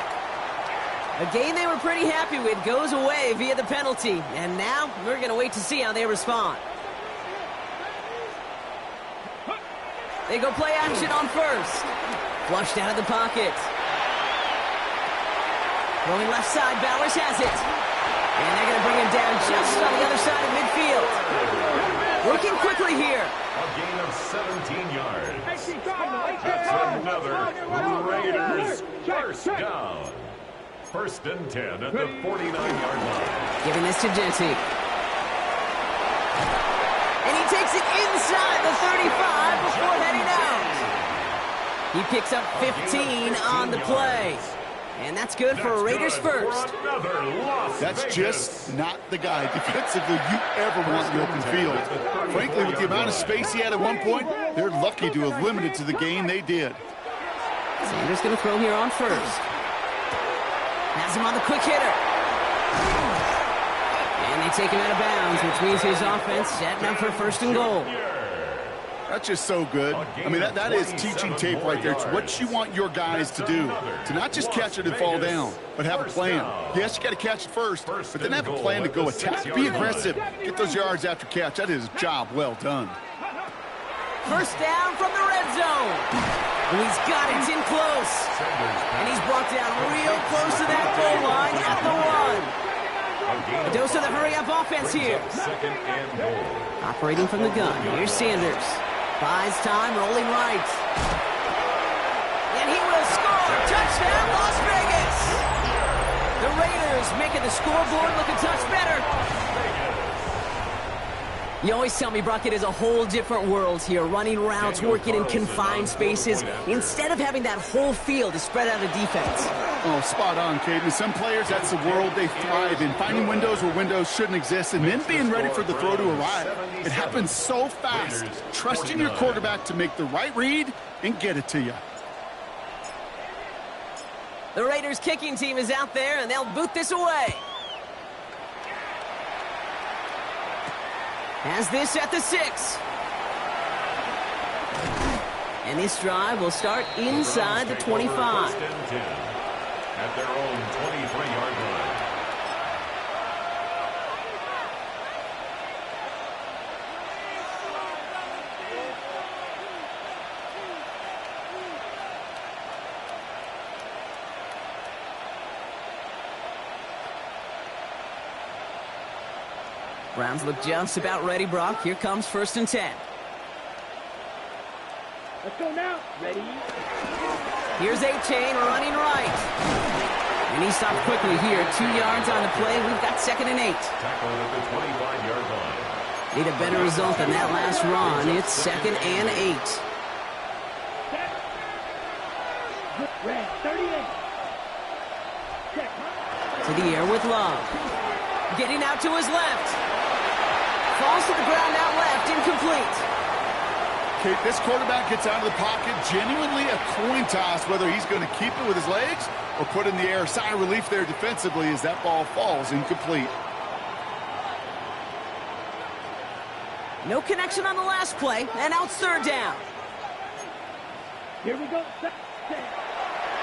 A game they were pretty happy with goes away via the penalty, and now we're going to wait to see how they respond. They go play action on 1st. Flushed out of the pocket. Going left side, Bowers has it. And they're going to bring him down just on the other side of midfield. Working quickly here. A gain of 17 yards. That's another Raiders 1st down. 1st and 10 at the 49-yard line. Giving this to Genty. And he takes it inside the 35 before heading out. He picks up 15 on the play. And that's good for a Raiders 1st. That's just not the guy defensively you ever want in the open field. Frankly, with the amount of space he had at one point, they're lucky to have limited to the gain they did. Sanders going to throw here on 1st. Has him on the quick hitter. And they take him out of bounds, which means his offense setting up for 1st and goal. That's just so good. I mean, that is teaching tape right there. It's what you want your guys to do. To not just catch it and fall down, but have a plan. Yes, you got to catch it first, but then have a plan to go attack. Be aggressive. Get those yards after catch. That is a job well done. 1st down from the red zone. And he's got it in close. And he's brought down real close to that goal line at the 1. A dose of the hurry-up offense here. 2nd and goal. Operating from the gun. Here's Sanders. Buys time, rolling right. And he will score. Touchdown, Las Vegas. The Raiders making the scoreboard look a touch better. You always tell me, Brock, it is a whole different world here. Running routes, working in confined spaces, instead of having that whole field to spread out a defense. Oh, spot on, Caden. Some players, that's the world they thrive in. Finding windows where windows shouldn't exist and then being ready for the throw to arrive. It happens so fast. Trusting your quarterback to make the right read and get it to you. The Raiders kicking team is out there, and they'll boot this away. Has this at the 6. And this drive will start inside the 25. First and 10 at their own 23-yard line. Browns look just about ready, Brock. Here comes 1st and 10. Let's go now. Ready? Here's A-Chain running right. And he stopped quickly here. 2 yards on the play. We've got 2nd and 8. Tackled at the 25-yard line. Need a better result than that last run. It's 2nd and 8. Red, 38. Check. To the air with Love. Getting out to his left. Falls to the ground out left. Incomplete. Kate, this quarterback gets out of the pocket, genuinely a coin toss whether he's going to keep it with his legs or put it in the air. Sigh of relief there defensively as that ball falls incomplete. No connection on the last play, and now it's 3rd down. Here we go.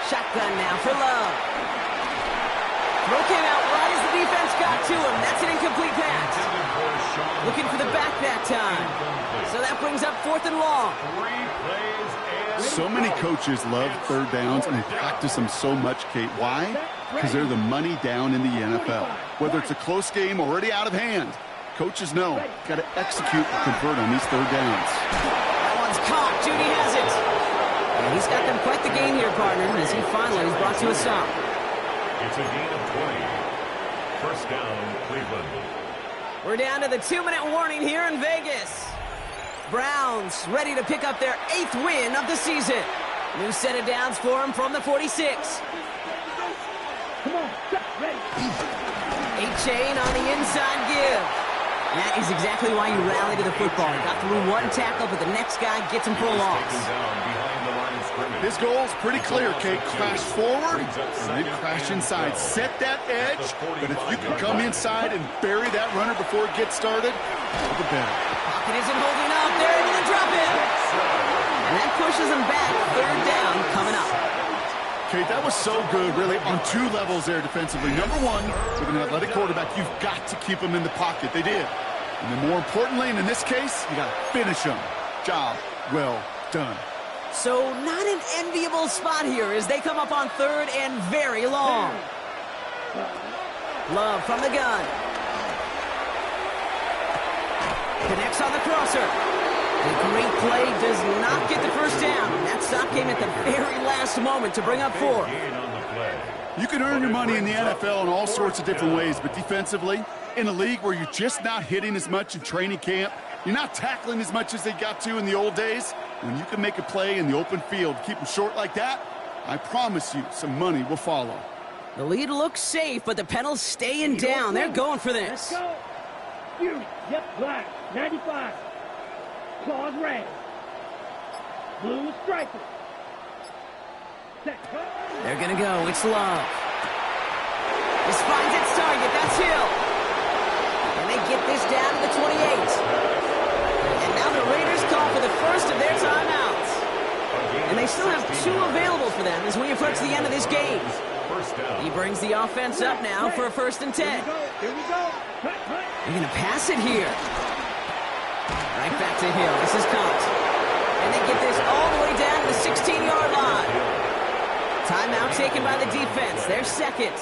Shotgun now for Love. Throw came out right as the defense got to him. That's an incomplete pass. Looking for the back that time. So that brings up 4th and long. So many coaches love 3rd downs, and they practice them so much, Kate. Why? Because they're the money down in the NFL. Whether it's a close game already out of hand, coaches know, got to execute and convert on these 3rd downs. That one's caught. Judy has it. And he's got them quite the game here, partner, as he finally is brought to a stop. It's a gain of 20. First down, Cleveland. We're down to the 2-minute warning here in Vegas. Browns ready to pick up their 8th win of the season. New set of downs for them from the 46. Come on, ready. A-Chain on the inside give. That is exactly why you rally to the football. Got through one tackle, but the next guy gets him for a loss. His goal is pretty clear, Kate. Crash forward and then crash inside. Set that edge, but if you can come inside and bury that runner before it gets started, all the better. Pocket isn't holding up. They're able to drop it. And that pushes him back. 3rd down coming up. Kate, that was so good, really, on 2 levels there defensively. Number 1, with an athletic quarterback, you've got to keep him in the pocket. They did. And then more importantly, and in this case, you got to finish him. Job well done. So not an enviable spot here as they come up on 3rd and very long. Love from the gun. Connects on the crosser. The great play does not get the 1st down. That stop came at the very last moment to bring up 4. You can earn your money in the NFL in all sorts of different ways, but defensively, in a league where you're just not hitting as much in training camp, you're not tackling as much as they got to in the old days, when you can make a play in the open field, keep them short like that, I promise you some money will follow. The lead looks safe, but the penalties staying down. They're going for this. Let's go. You. Yep, black. 95. Claws red. Blue striker. They're going to go. It's Love. This finds its target. That's Hill. And they get this down to the 28. And now the Raiders call for the first of their timeouts. And they still have 2 available for them as we approach the end of this game. He brings the offense up now for a 1st and 10. Here we go. They're going to pass it here. Right back to Hill. This is caught. And they get this all the way down to the 16-yard line. Timeout taken by the defense. They're 2nd.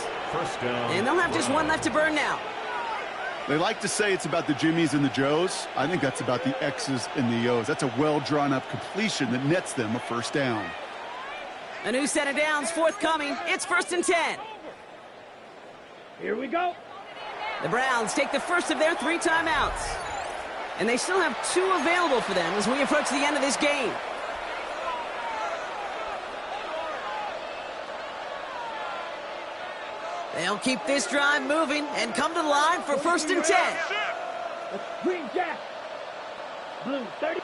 And they'll have just 1 left to burn now. They like to say it's about the Jimmies and the Joes. I think that's about the X's and the O's. That's a well-drawn-up completion that nets them a 1st down. A new set of downs forthcoming. It's 1st and 10. Here we go. The Browns take the first of their 3 timeouts. And they still have 2 available for them as we approach the end of this game. They'll keep this drive moving and come to the line for 1st and 10. Green Jack. Blue 30.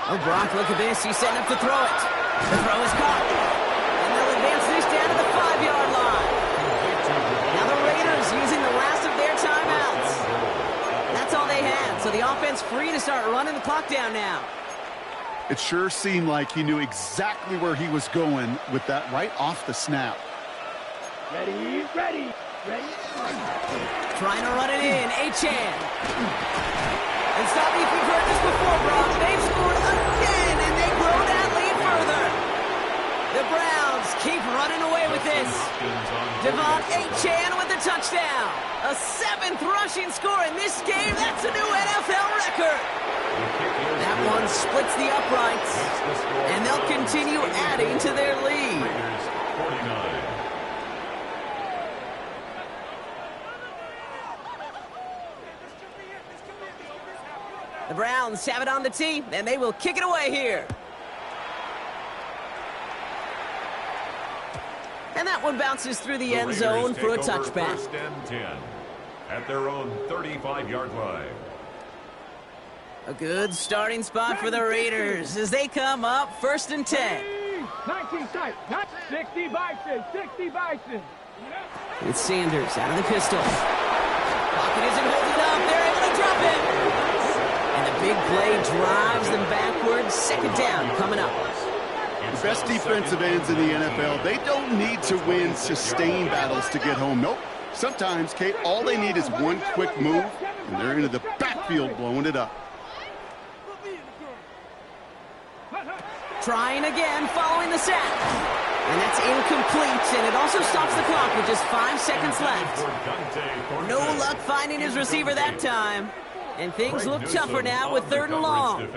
Oh, Brock, look at this. He's setting up to throw it. The throw is caught. And they'll advance this down to the 5-yard line. Now the Raiders using the last of their timeouts. That's all they had, so the offense free to start running the clock down now. It sure seemed like he knew exactly where he was going with that right off the snap. Ready, ready, ready. Trying to run it in, Achan. And stop me if you've heard this before, Brock. They've scored again, and they grow that lead further. The Browns keep running away with this. Devon Achan with the touchdown. A 7th rushing score in this game. That's a new NFL record. That one splits the uprights, and they'll continue adding to their lead. The Browns have it on the tee, and they will kick it away here. And that one bounces through the end zone for a touchback. First and 10 at their own 35-yard line. A good starting spot for the Raiders as they come up 1st and 10. 19 tight, 60 Bison, 60 Bison. With Sanders out of the pistol. Pocket isn't holding up. They're able to drop it. And the big play drives them backwards. 2nd down coming up. The best defensive ends in the NFL, they don't need to win sustained battles to get home. Nope. Sometimes, Kate, all they need is one quick move, and they're into the backfield blowing it up. Trying again following the sack. And that's incomplete, and it also stops the clock with just 5 seconds left. No luck finding his receiver that time. And things look tougher now with 3rd and long.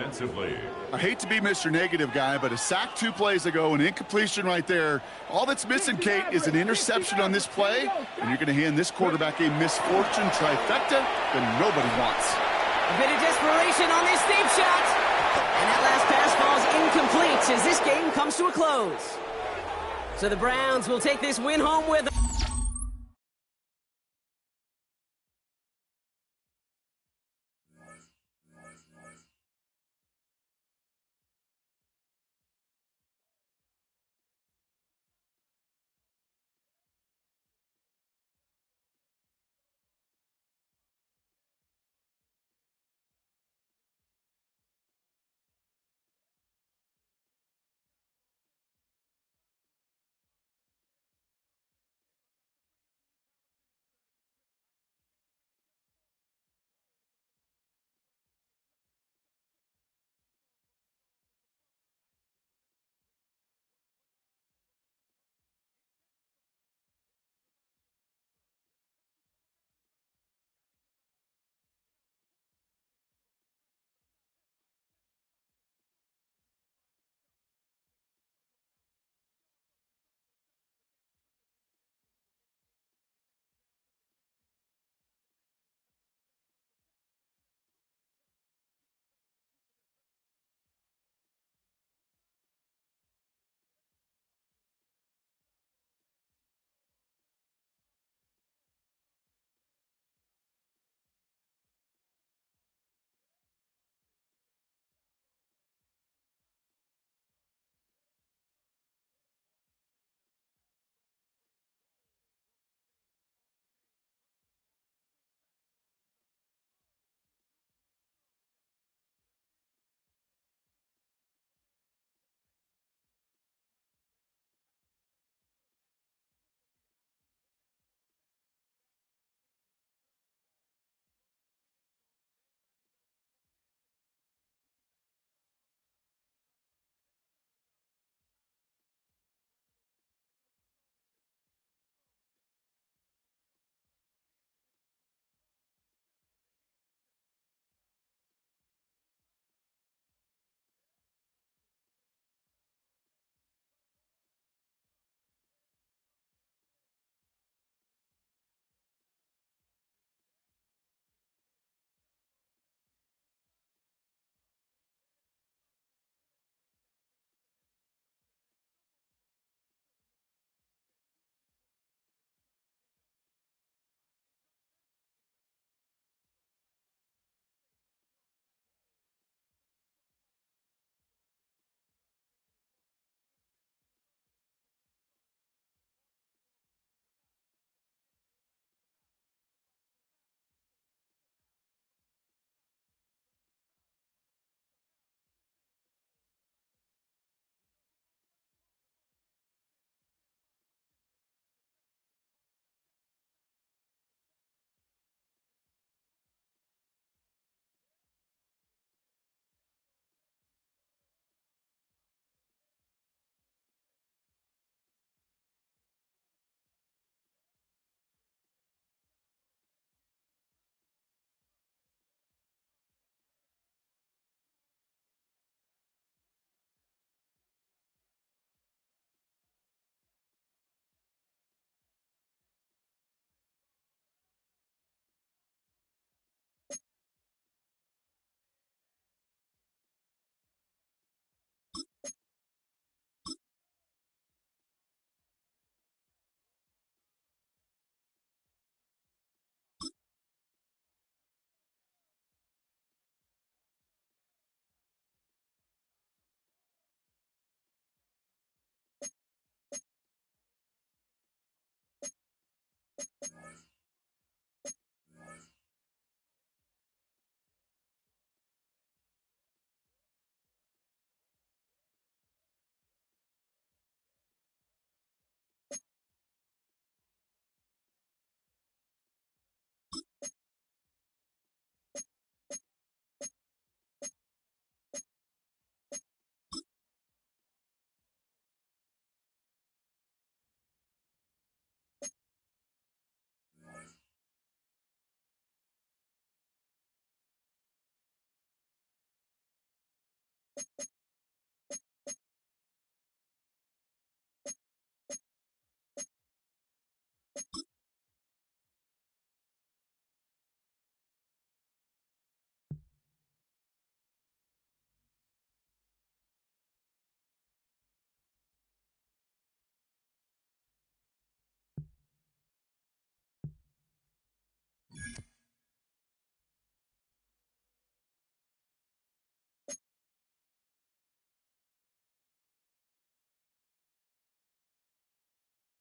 I hate to be Mr. Negative guy, but a sack 2 plays ago, an incompletion right there. All that's missing, Kate, is an interception on this play, and you're going to hand this quarterback a misfortune trifecta that nobody wants. A bit of desperation on this deep shot. And that last pass falls incomplete as this game comes to a close. So the Browns will take this win home with them.